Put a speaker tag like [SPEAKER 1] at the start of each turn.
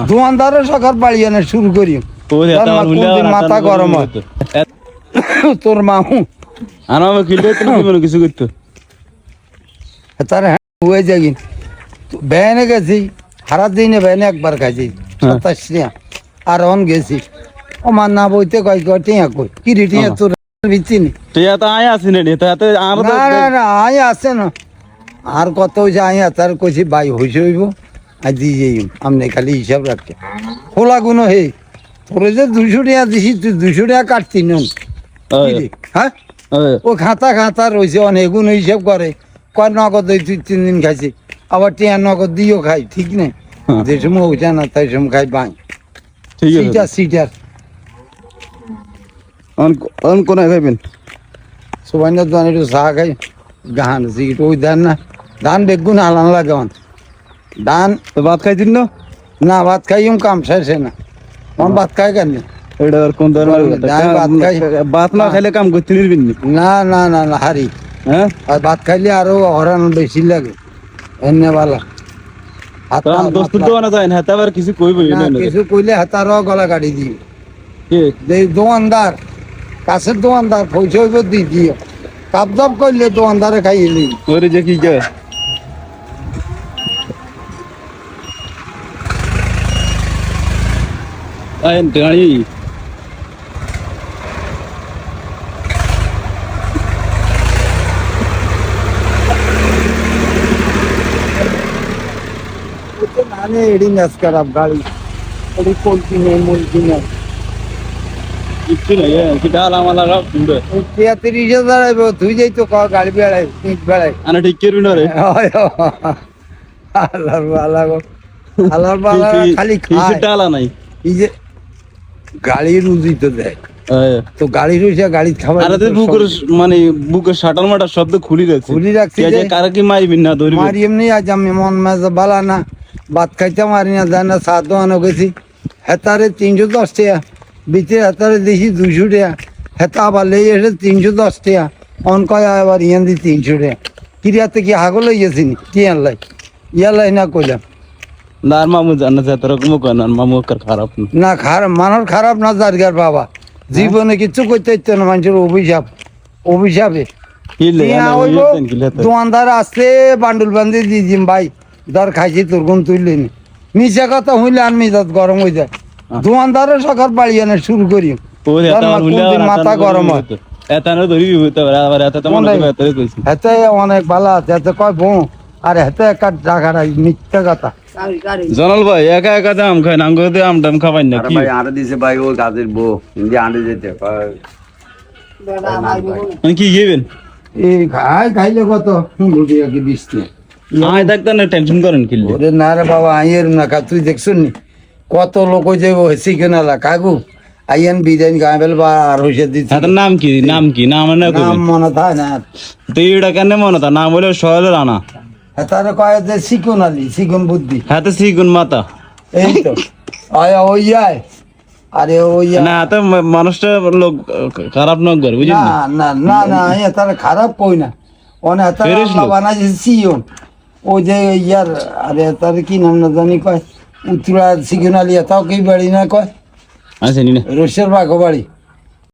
[SPEAKER 1] দোকানদারের সকাল বাড়ি আনে শুরু করি মাথা গরম হয় তোর মামু
[SPEAKER 2] আনামে কিলে তুমি কিছু করতো
[SPEAKER 1] তার হয়ে যাই ভ্যানে গেছি হারা দিনে ভ্যানে একবার খাইছি 27 টিয়া আর অন গেছি ও মান না বইতে কয় টিয়া কই কি রে টিয়া তোর বিচিনি
[SPEAKER 2] টিয়া তো আয় আসিনি রে তো আর
[SPEAKER 1] না আয় আসে না আর কত হয়েছে আয় তার কইছি ভাই হইছে হইব আর দিয়ে যাই আমনে খালি হিসাব রাখতে খোলা গুনো হে তোরে যে 200 টাকা দিছি তুই 200 টাকা কাটতি নুন হ্যাঁ ও খাতা রয়েছে অনেক গুণ হিসাব করে কয় নগদ তুই 3 দিন খাইছি আবার টিয়া নগদ দিয়েও খাই ঠিক নেই যে সময় হইছে না তাই সময় খাই বাই ঠিক আছে সিটার
[SPEAKER 2] অন কোন খাইবেন
[SPEAKER 1] সবাই না তো একটু চা খাই গান সিট ওই ধান না ধান বেগুন আলান লাগে ধান
[SPEAKER 2] তো ভাত খাইছিস
[SPEAKER 1] না ভাত খাইম কাম শেষে না আমার ভাত খাই কেন
[SPEAKER 2] এটা আর কোন ধরনের
[SPEAKER 1] ভাত খাই
[SPEAKER 2] ভাত না খাইলে কাম করতে নিবি
[SPEAKER 1] না না না না হারি
[SPEAKER 2] হ্যাঁ
[SPEAKER 1] আর ভাত খাইলে আরো হরান বেশি লাগে এনে বালা
[SPEAKER 2] দোস্ত দোকানে যায় না আবার কিছু কইবই না
[SPEAKER 1] কিছু কইলে হাতারও গলা কাটি দিই
[SPEAKER 2] কে
[SPEAKER 1] দোকানদার কাছের দোকানদার পয়সা হইব দি দিও কাপ দাপ করলে দোকানদারে খাইলি
[SPEAKER 2] ওরে যে কি কে আইন গাড়ি
[SPEAKER 1] নানে এডি ম্যাচ খারাপ গাড়ি এডি কোলকি নেই মুলকি নেই
[SPEAKER 2] কিচ্ছু নাই কিটা আলামালা সব দূরে
[SPEAKER 1] 33,000 আইব তুই যাই তো গাড়ি বেড়াই সিট বেড়াই
[SPEAKER 2] আনা ঠিক করবি না রে
[SPEAKER 1] আল্লাহর বালা গো আল্লাহর বালা খালি খায়
[SPEAKER 2] টালা নাই
[SPEAKER 1] এই যে গাড়ি রুজি তো দেয় তো গাড়ি রইছে গাড়ি খাবার
[SPEAKER 2] আরে তুই বুকের মানে বুকের শাটাল মাটার শব্দ খুলি রাখছি যে কারা কি মারিবি না ধরবি
[SPEAKER 1] মারি এমনি আজ আমি মন মেজা বালা না ভাত খাইতে মারি না যায় না সাত দোকানে গেছি হেতারে 310 টাকা বিচে হেতারে দিছি 200 টাকা হেতা আবার লেই এসে 310 টাকা অন কয় আবার ইয়ান দি 300 টাকা কিরিয়াতে কি হাগল হয়ে গেছিনি টিয়ান লাই ইয়ালাই না কইলাম
[SPEAKER 2] না আর মামু জানা যায় তোর কোনো কেন মামু খারাপ
[SPEAKER 1] না খারাপ মানুষ খারাপ না জারগার বাবা জীবনে কিছু করতে ইচ্ছে না মানুষের অভিশাপে দোকানদার আসছে বান্ডুল বান্ধি দিয়ে দিম ভাই ধর খাইছি তোর কোন তুললেনি মিশা কথা হইলে আর মিজাজ গরম হয়ে যায় দোকানদারের সকাল বাড়ি আনে শুরু করি মাথা গরম হয় এতে অনেক ভালো আছে এতে কয় বউ আর এতে একটা টাকা মিথ্যা কথা
[SPEAKER 2] জনাল ভাই একা একা দাম খাই না আঙ্গুর দিয়ে আম খাবাই না কি
[SPEAKER 3] ভাই আরে দিছে ভাই ও কাজের বউ ইন্দি আন্ডে যেতে
[SPEAKER 2] কি খাইবেন
[SPEAKER 1] এই খাইলে কত 15 টাকা কি 20 টাকা
[SPEAKER 2] আয় ডাক্তার না টেনশন করেন কিনলে
[SPEAKER 1] ওরে না রে বাবা আইয়ের না তুই দেখছ নি কত লোক যে শিখে না কাকু আইয়েন বিরিয়ানি গায়ে বেল বা আর হইছে দিছি
[SPEAKER 2] তার নাম কি নাম না
[SPEAKER 1] নাম মনে থাকে না
[SPEAKER 2] তুই এটা কেন মনে তা নাম হলো সোহেল রানা
[SPEAKER 1] তারে কয় যে শিকুন আলী শিকুন বুদ্ধি
[SPEAKER 2] হ্যাঁ তো শিগুন মাতা
[SPEAKER 1] এই তো আয় ওই আয় আরে ওই
[SPEAKER 2] না তো মানুষটা লোক খারাপ নক করে বুঝলি
[SPEAKER 1] না না না না তারে খারাপ কই না অনে তারে বানাইছে সিয়ন ও যে ইয়ার আরে তার কি নাম না জানি কয় উত্তরা শিকুন আলী তাও কি বাড়ি না কয়
[SPEAKER 2] আছে নি না
[SPEAKER 1] রশের বাগো বাড়ি